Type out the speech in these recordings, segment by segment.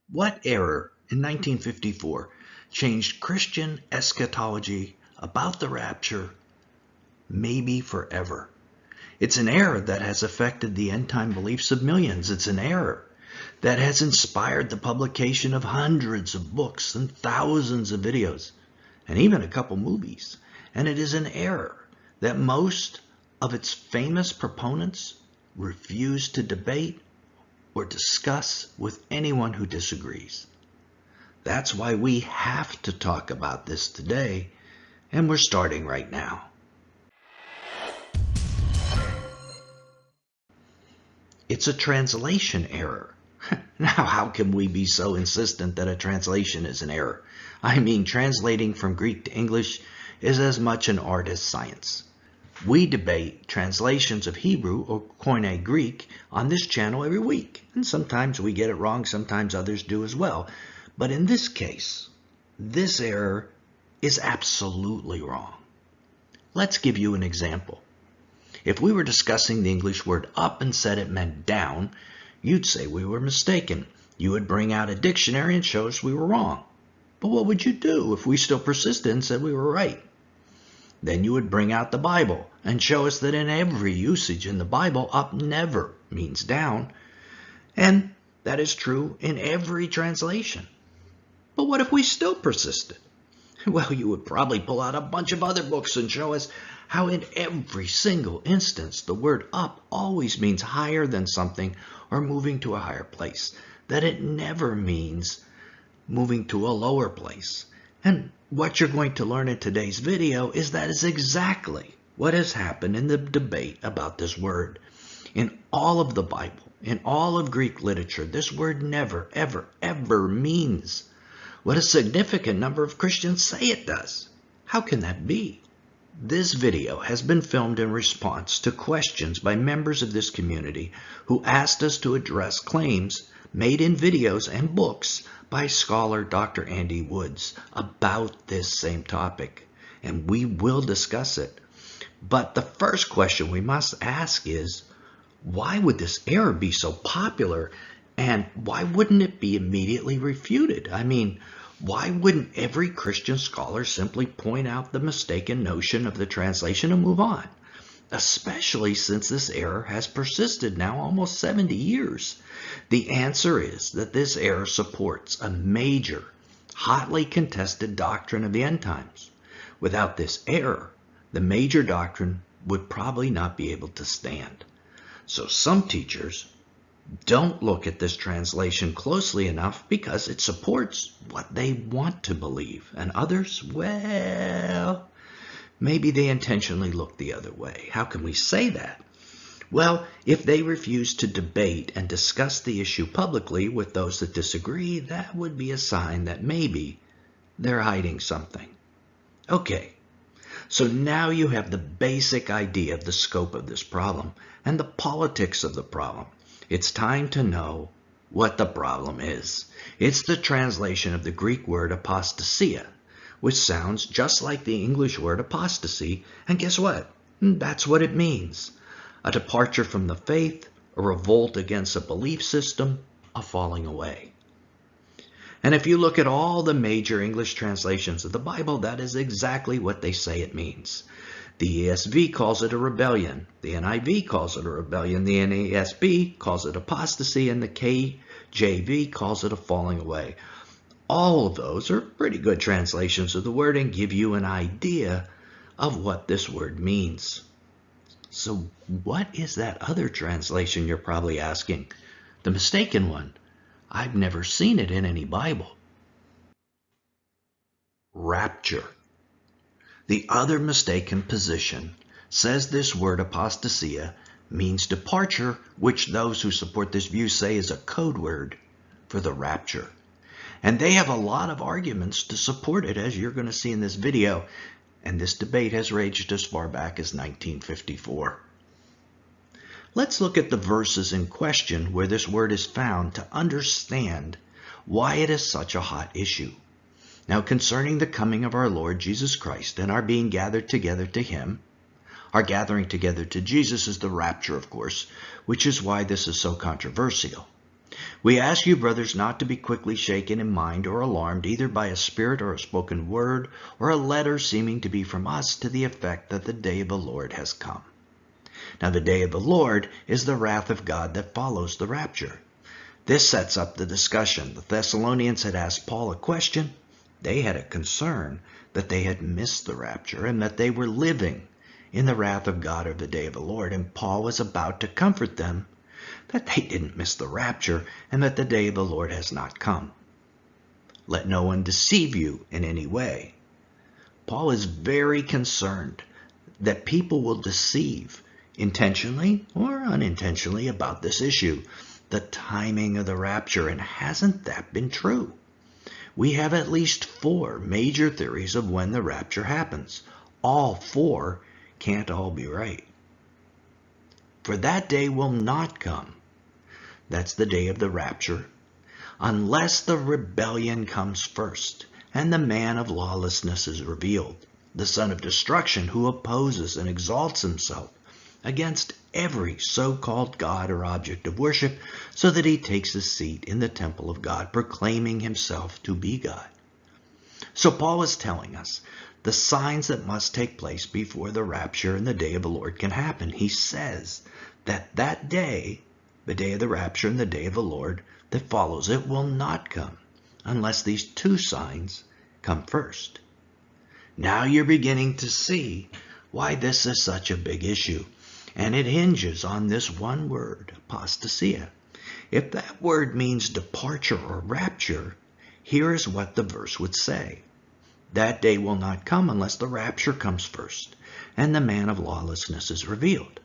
What error in 1954 changed Christian eschatology about the rapture, maybe forever? It's an error that has affected the end-time beliefs of millions. It's an error that has inspired the publication of hundreds of books and thousands of videos, and even a couple movies. And it is an error that most of its famous proponents refuse to debate or discuss with anyone who disagrees. That's why we have to talk about this today, and we're starting right now. It's a translation error. Now, how can we be so insistent that a translation is an error? I mean, translating from Greek to English is as much an art as science. We debate translations of Hebrew or Koine Greek on this channel every week, and sometimes we get it wrong, sometimes others do as well. But in this case, this error is absolutely wrong. Let's give you an example. If we were discussing the English word up and said it meant down, you'd say we were mistaken. You would bring out a dictionary and show us we were wrong. But what would you do if we still persisted and said we were right? Then you would bring out the Bible and show us that in every usage in the Bible, up never means down. And that is true in every translation. But what if we still persisted? Well, you would probably pull out a bunch of other books and show us how in every single instance the word up always means higher than something or moving to a higher place, that it never means moving to a lower place. And what you're going to learn in today's video is that is exactly what has happened in the debate about this word. In all of the Bible, in all of Greek literature, this word never, ever, ever means what a significant number of Christians say it does. How can that be? This video has been filmed in response to questions by members of this community who asked us to address claims made in videos and books by scholar Dr. Andy Woods about this same topic, and we will discuss it. But the first question we must ask is, why would this error be so popular, and why wouldn't it be immediately refuted? I mean, why wouldn't every Christian scholar simply point out the mistaken notion of the translation and move on? Especially since this error has persisted now almost 70 years. The answer is that this error supports a major, hotly contested doctrine of the end times. Without this error, the major doctrine would probably not be able to stand. So some teachers don't look at this translation closely enough because it supports what they want to believe. And others, well, maybe they intentionally look the other way. How can we say that? Well, if they refuse to debate and discuss the issue publicly with those that disagree, that would be a sign that maybe they're hiding something. Okay, so now you have the basic idea of the scope of this problem and the politics of the problem. It's time to know what the problem is. It's the translation of the Greek word apostasia, which sounds just like the English word apostasy, and guess what? That's what it means. A departure from the faith, a revolt against a belief system, a falling away. And if you look at all the major English translations of the Bible, that is exactly what they say it means. The ESV calls it a rebellion. The NIV calls it a rebellion. The NASB calls it apostasy. And the KJV calls it a falling away. All of those are pretty good translations of the word and give you an idea of what this word means. So what is that other translation, you're probably asking? The mistaken one. I've never seen it in any Bible. Rapture. The other mistaken position says this word apostasia means departure, which those who support this view say is a code word for the rapture. And they have a lot of arguments to support it, as you're going to see in this video. And this debate has raged as far back as 1954. Let's look at the verses in question where this word is found to understand why it is such a hot issue. Now, concerning the coming of our Lord Jesus Christ and our being gathered together to him, our gathering together to Jesus is the rapture, of course, which is why this is so controversial. We ask you, brothers, not to be quickly shaken in mind or alarmed, either by a spirit or a spoken word, or a letter seeming to be from us to the effect that the day of the Lord has come. Now the day of the Lord is the wrath of God that follows the rapture. This sets up the discussion. The Thessalonians had asked Paul a question. They had a concern that they had missed the rapture and that they were living in the wrath of God or the day of the Lord. And Paul was about to comfort them that they didn't miss the rapture and that the day of the Lord has not come. Let no one deceive you in any way. Paul is very concerned that people will deceive intentionally or unintentionally about this issue, the timing of the rapture, and hasn't that been true? We have at least 4 major theories of when the rapture happens. All 4 can't all be right. For that day will not come. That's the day of the rapture, unless the rebellion comes first and the man of lawlessness is revealed, the son of destruction who opposes and exalts himself against every so-called God or object of worship, so that he takes his seat in the temple of God, proclaiming himself to be God. So Paul is telling us the signs that must take place before the rapture and the day of the Lord can happen. He says that day, the day of the rapture and the day of the Lord that follows it, will not come unless these 2 signs come first. Now you're beginning to see why this is such a big issue. And it hinges on this one word, apostasia. If that word means departure or rapture, here is what the verse would say. That day will not come unless the rapture comes first, and the man of lawlessness is revealed.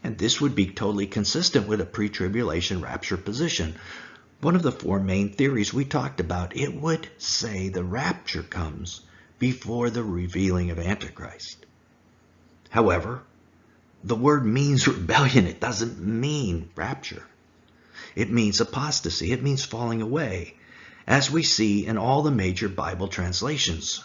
And this would be totally consistent with a pre-tribulation rapture position. One of the 4 main theories we talked about, it would say the rapture comes before the revealing of Antichrist. However, the word means rebellion. It doesn't mean rapture. It means apostasy. It means falling away, as we see in all the major Bible translations.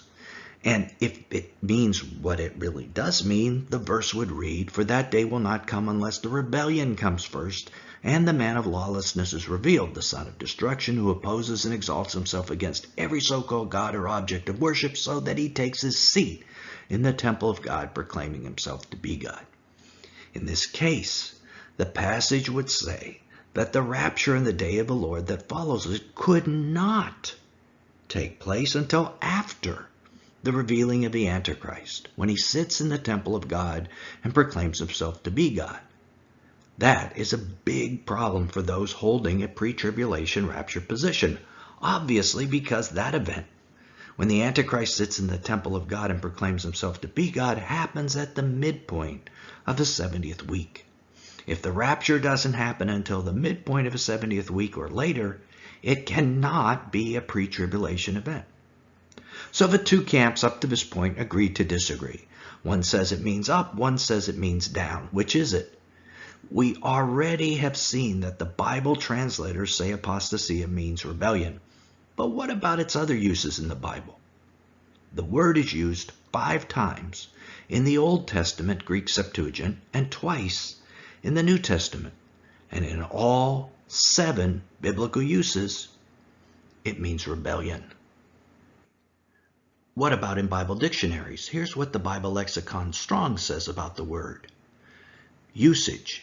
And if it means what it really does mean, the verse would read, "For that day will not come unless the rebellion comes first, and the man of lawlessness is revealed, the son of destruction, who opposes and exalts himself against every so-called God or object of worship, so that he takes his seat in the temple of God, proclaiming himself to be God." In this case, the passage would say that the rapture and the day of the Lord that follows it could not take place until after the revealing of the Antichrist, when he sits in the temple of God and proclaims himself to be God. That is a big problem for those holding a pre-tribulation rapture position, obviously, because that event, when the Antichrist sits in the temple of God and proclaims himself to be God, happens at the midpoint of the 70th week. If the rapture doesn't happen until the midpoint of a 70th week or later, it cannot be a pre-tribulation event. So the 2 camps up to this point agree to disagree. One says it means up, one says it means down. Which is it? We already have seen that the Bible translators say apostasia means rebellion. But what about its other uses in the Bible? The word is used 5 times in the Old Testament Greek Septuagint and twice in the New Testament. And in all 7 biblical uses, it means rebellion. What about in Bible dictionaries? Here's what the Bible Lexicon Strong says about the word. Usage,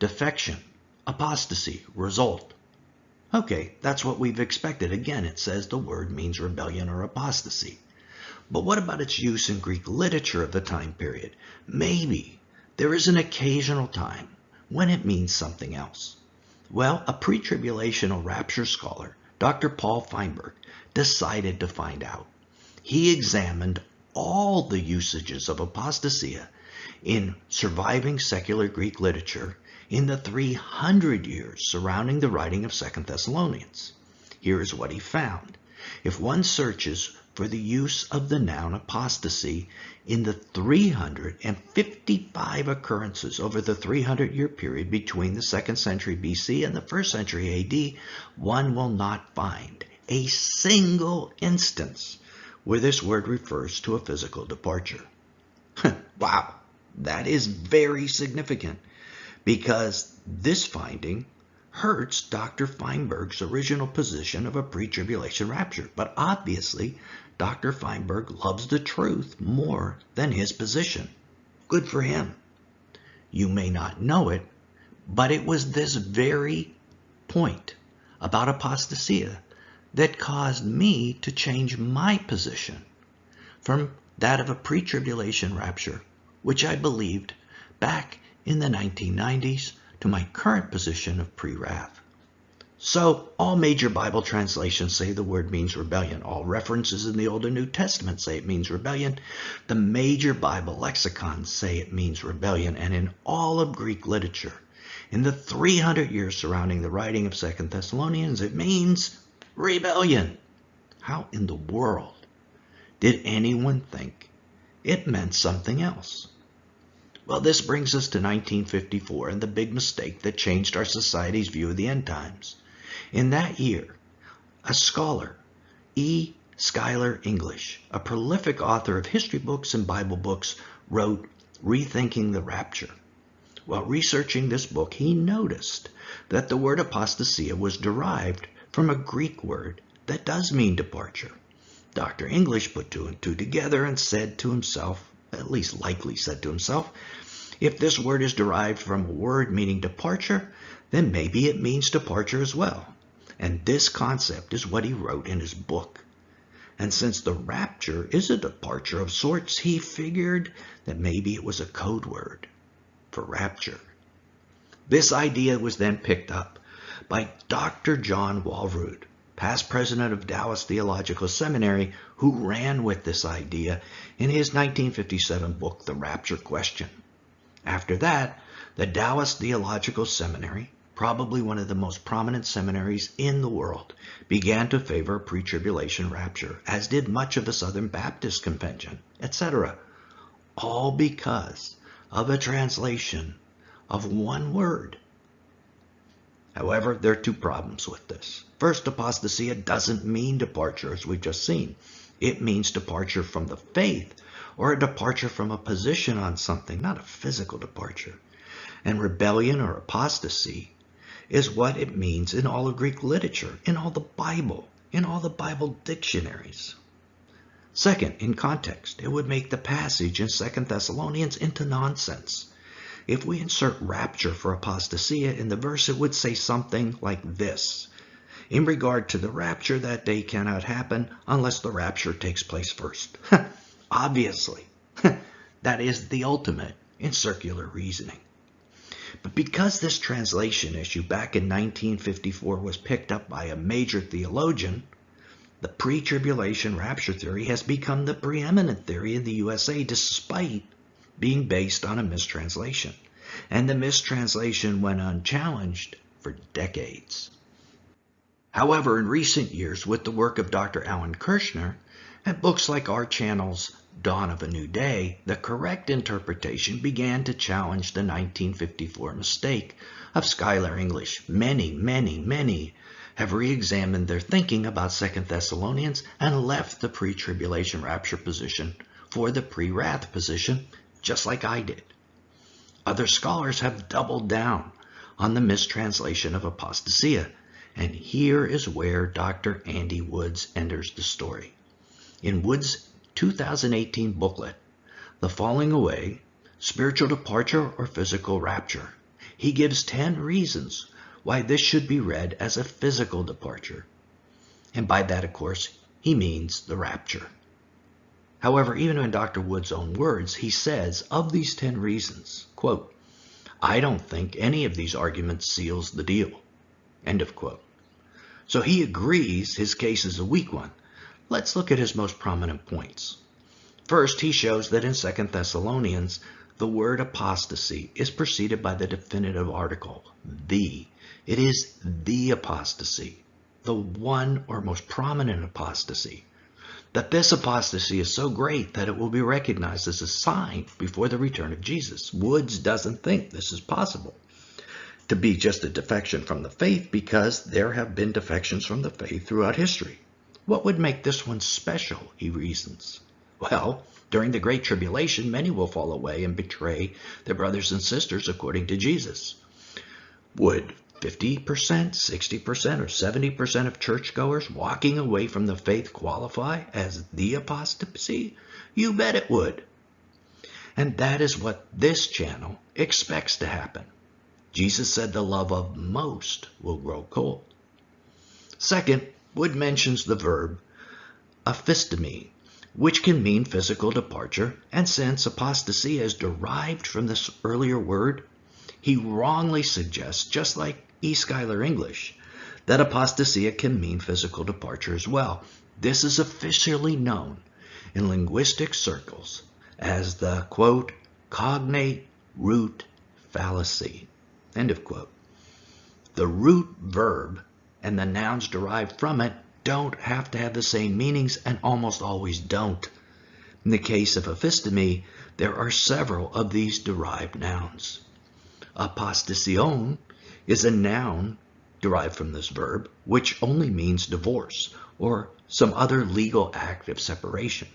defection, apostasy, result. Okay, that's what we've expected. Again, it says the word means rebellion or apostasy. But what about its use in Greek literature of the time period? Maybe there is an occasional time when it means something else. Well, a pre-tribulational rapture scholar, Dr. Paul Feinberg, decided to find out. He examined all the usages of apostasia in surviving secular Greek literature in the 300 years surrounding the writing of 2 Thessalonians. Here is what he found. If one searches for the use of the noun apostasy in the 355 occurrences over the 300-year period between the 2nd century BC and the 1st century AD, one will not find a single instance where this word refers to a physical departure. Wow, that is very significant, because this finding hurts Dr. Feinberg's original position of a pre-tribulation rapture. But obviously, Dr. Feinberg loves the truth more than his position. Good for him. You may not know it, but it was this very point about apostasia that caused me to change my position from that of a pre-tribulation rapture, which I believed back in the 1990s, to my current position of pre-wrath. So, all major Bible translations say the word means rebellion. All references in the Old and New Testament say it means rebellion. The major Bible lexicons say it means rebellion. And in all of Greek literature, in the 300 years surrounding the writing of 2 Thessalonians, it means rebellion. How in the world did anyone think it meant something else? Well, this brings us to 1954 and the big mistake that changed our society's view of the end times. In that year, a scholar, E. Schuyler English, a prolific author of history books and Bible books, wrote Rethinking the Rapture. While researching this book, he noticed that the word apostasia was derived from a Greek word that does mean departure. Dr. English put two and two together and said to himself, at least likely said to himself, if this word is derived from a word meaning departure, then maybe it means departure as well. And this concept is what he wrote in his book. And since the rapture is a departure of sorts, he figured that maybe it was a code word for rapture. This idea was then picked up by Dr. John Walrood, past president of Dallas Theological Seminary, who ran with this idea in his 1957 book, The Rapture Question. After that, the Dallas Theological Seminary, probably one of the most prominent seminaries in the world, began to favor pre-tribulation rapture, as did much of the Southern Baptist Convention, etc. All because of a translation of one word. However, there are two problems with this. First, apostasia doesn't mean departure, as we've just seen. It means departure from the faith, or a departure from a position on something, not a physical departure. And rebellion or apostasy is what it means in all of Greek literature, in all the Bible, in all the Bible dictionaries. Second, in context, it would make the passage in 2 Thessalonians into nonsense. If we insert rapture for apostasia in the verse, it would say something like this. In regard to the rapture, that day cannot happen unless the rapture takes place first. Obviously, that is the ultimate in circular reasoning. But because this translation issue back in 1954 was picked up by a major theologian, the pre-tribulation rapture theory has become the preeminent theory in the USA despite being based on a mistranslation. And the mistranslation went unchallenged for decades. However, in recent years, with the work of Dr. Alan Kirshner and books like our channel's Dawn of a New Day, the correct interpretation began to challenge the 1954 mistake of Schuyler English. Many have re-examined their thinking about 2 Thessalonians and left the pre-tribulation rapture position for the pre-wrath position, just like I did. Other scholars have doubled down on the mistranslation of apostasia, and here is where Dr. Andy Woods enters the story. In Woods' 2018 booklet, The Falling Away, Spiritual Departure or Physical Rapture, he gives 10 reasons why this should be read as a physical departure. And by that, of course, he means the rapture. However, even in Dr. Woods' own words, he says of these 10 reasons, quote, I don't think any of these arguments seals the deal, end of quote. So he agrees his case is a weak one. Let's look at his most prominent points. First, he shows that in 2 Thessalonians, the word apostasy is preceded by the definitive article, the. It is the apostasy, the one or most prominent apostasy. That this apostasy is so great that it will be recognized as a sign before the return of Jesus. Woods doesn't think this is possible to be just a defection from the faith, because there have been defections from the faith throughout history. What would make this one special, he reasons? Well, during the Great Tribulation, many will fall away and betray their brothers and sisters according to Jesus. Wood 50%, 60%, or 70% of churchgoers walking away from the faith qualify as the apostasy? You bet it would. And that is what this channel expects to happen. Jesus said the love of most will grow cold. Second, Wood mentions the verb aphistemi, which can mean physical departure, and since apostasy is derived from this earlier word, he wrongly suggests, just like E. Schuyler English, that apostasia can mean physical departure as well. This is officially known in linguistic circles as the, quote, cognate root fallacy, end of quote. The root verb and the nouns derived from it don't have to have the same meanings and almost always don't. In the case of aphistemi, there are several of these derived nouns. Apostasion is a noun derived from this verb, which only means divorce or some other legal act of separation.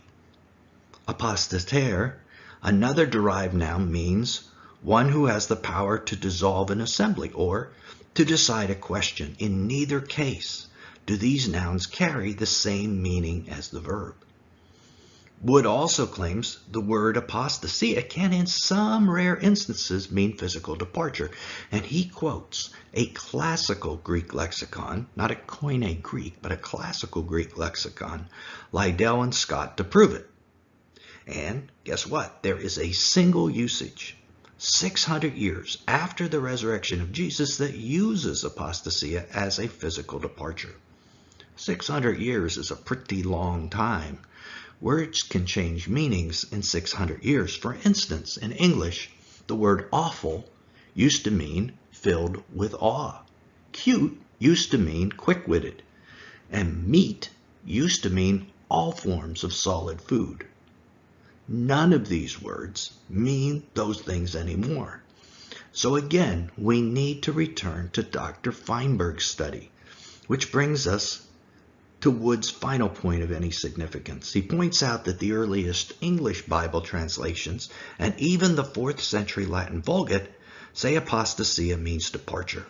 Apostatere, another derived noun, means one who has the power to dissolve an assembly or to decide a question. In neither case do these nouns carry the same meaning as the verb. Wood also claims the word apostasia can in some rare instances mean physical departure, and he quotes a classical Greek lexicon, not a Koine Greek, but a classical Greek lexicon, Liddell and Scott, to prove it. And guess what? There is a single usage 600 years after the resurrection of Jesus that uses apostasia as a physical departure. 600 years is a pretty long time. Words can change meanings in 600 years. For instance, in English, the word awful used to mean filled with awe. Cute used to mean quick-witted. And meat used to mean all forms of solid food. None of these words mean those things anymore. So again, we need to return to Dr. Feinberg's study, which brings us to Wood's final point of any significance. He points out that the earliest English Bible translations and even the 4th century Latin Vulgate say apostasia means departure.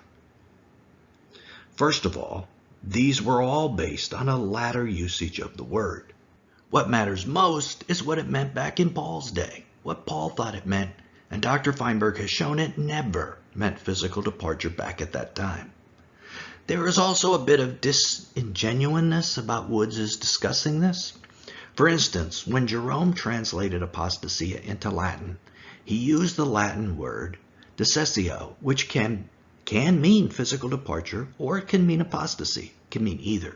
First of all, these were all based on a latter usage of the word. What matters most is what it meant back in Paul's day, what Paul thought it meant, and Dr. Feinberg has shown it never meant physical departure back at that time. There is also a bit of disingenuousness about Wood's discussing this. For instance, when Jerome translated apostasia into Latin, he used the Latin word decessio, which can mean physical departure or it can mean apostasy. It can mean either.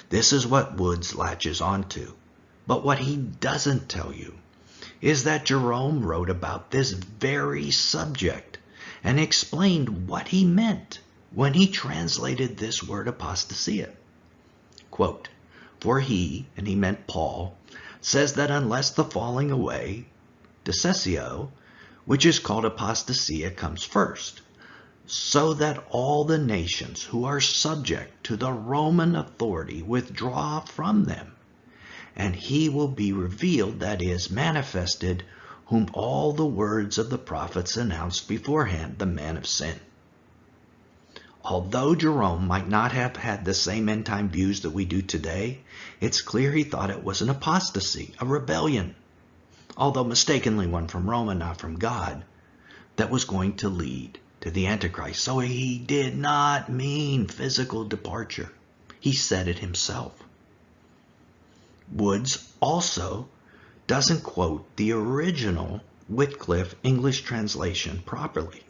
This is what Woods latches onto. But what he doesn't tell you is that Jerome wrote about this very subject and explained what he meant when he translated this word apostasia. Quote, for he, and he meant Paul, says that unless the falling away, decessio, which is called apostasia, comes first, so that all the nations who are subject to the Roman authority withdraw from them, and he will be revealed, that is, manifested, whom all the words of the prophets announced beforehand, the man of sin. Although Jerome might not have had the same end-time views that we do today, it's clear he thought it was an apostasy, a rebellion, although mistakenly one from Rome and not from God, that was going to lead to the Antichrist. So he did not mean physical departure. He said it himself. Woods also doesn't quote the original Wycliffe English translation properly.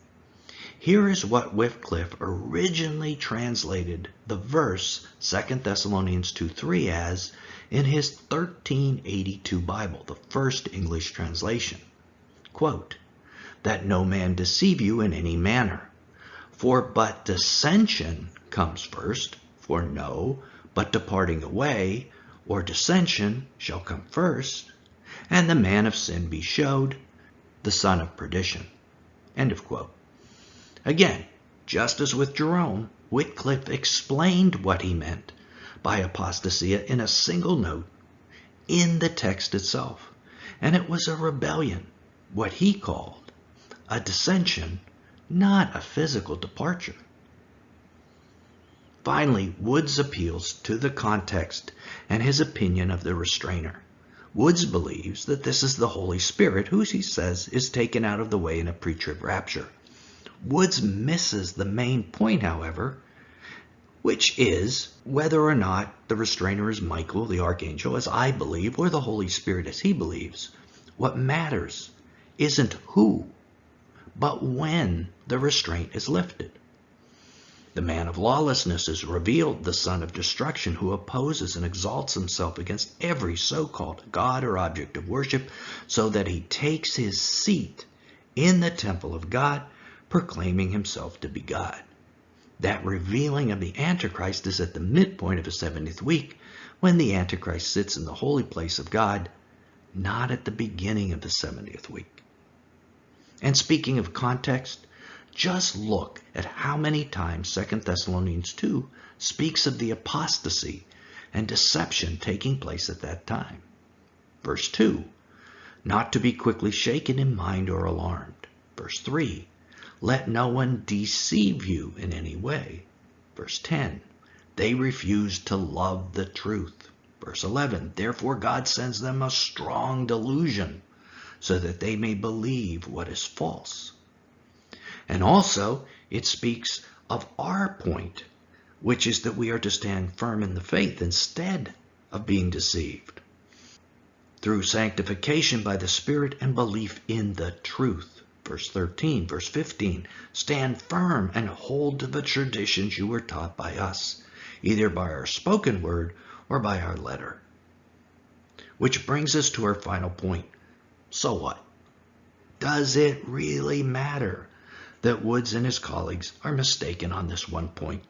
Here is what Wycliffe originally translated the verse 2 Thessalonians 2:3 as in his 1382 Bible, the first English translation. Quote, that no man deceive you in any manner, for but dissension comes first, for no, but departing away, or dissension shall come first, and the man of sin be showed, the son of perdition. End of quote. Again, just as with Jerome, Wycliffe explained what he meant by apostasia in a single note in the text itself, and it was a rebellion, what he called a dissension, not a physical departure. Finally, Woods appeals to the context and his opinion of the restrainer. Woods believes that this is the Holy Spirit, who he says is taken out of the way in a pre-trib rapture. Woods misses the main point, however, which is whether or not the restrainer is Michael, the archangel, as I believe, or the Holy Spirit, as he believes. What matters isn't who, but when the restraint is lifted. The man of lawlessness is revealed, the son of destruction, who opposes and exalts himself against every so-called God or object of worship, so that he takes his seat in the temple of God, proclaiming himself to be God. That revealing of the Antichrist is at the midpoint of the 70th week, when the Antichrist sits in the holy place of God, not at the beginning of the 70th week. And speaking of context, just look at how many times 2 Thessalonians 2 speaks of the apostasy and deception taking place at that time. Verse 2, not to be quickly shaken in mind or alarmed. Verse 3, let no one deceive you in any way. Verse 10, they refuse to love the truth. Verse 11, therefore God sends them a strong delusion, so that they may believe what is false. And also, it speaks of our point, which is that we are to stand firm in the faith instead of being deceived, through sanctification by the Spirit and belief in the truth. Verse 13, verse 15, stand firm and hold to the traditions you were taught by us, either by our spoken word or by our letter. Which brings us to our final point. So what? Does it really matter that Woods and his colleagues are mistaken on this one point?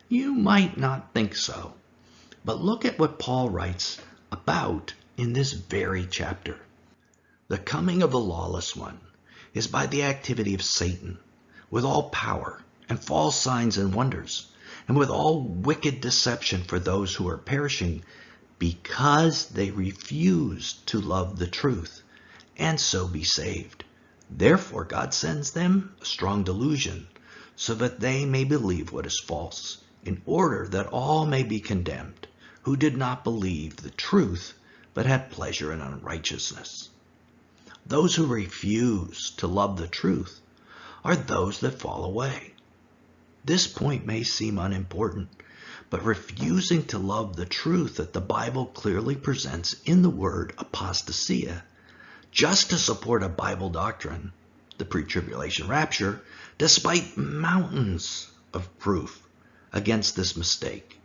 You might not think so, but look at what Paul writes about in this very chapter. The coming of the lawless one is by the activity of Satan, with all power and false signs and wonders, and with all wicked deception for those who are perishing, because they refuse to love the truth and so be saved. Therefore God sends them a strong delusion, so that they may believe what is false, in order that all may be condemned, who did not believe the truth, but had pleasure in unrighteousness. Those who refuse to love the truth are those that fall away. This point may seem unimportant, but refusing to love the truth that the Bible clearly presents in the word apostasia, just to support a Bible doctrine, the pre-tribulation rapture, despite mountains of proof against this mistake,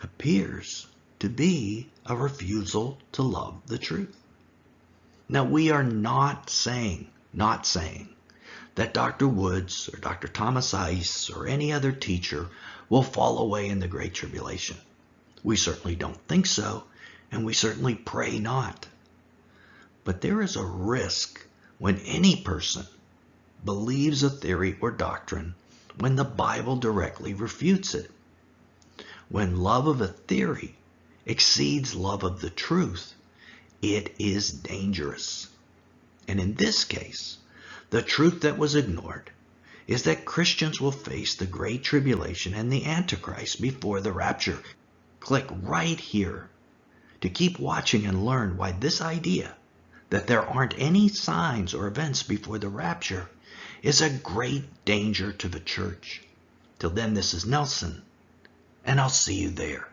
appears to be a refusal to love the truth. Now, we are not saying that Dr. Woods or Dr. Thomas Ice or any other teacher will fall away in the Great Tribulation. We certainly don't think so, and we certainly pray not. But there is a risk when any person believes a theory or doctrine when the Bible directly refutes it. When love of a theory exceeds love of the truth, it is dangerous. And in this case, the truth that was ignored is that Christians will face the Great Tribulation and the Antichrist before the rapture. Click right here to keep watching and learn why this idea that there aren't any signs or events before the rapture is a great danger to the church. Till then, this is Nelson, and I'll see you there.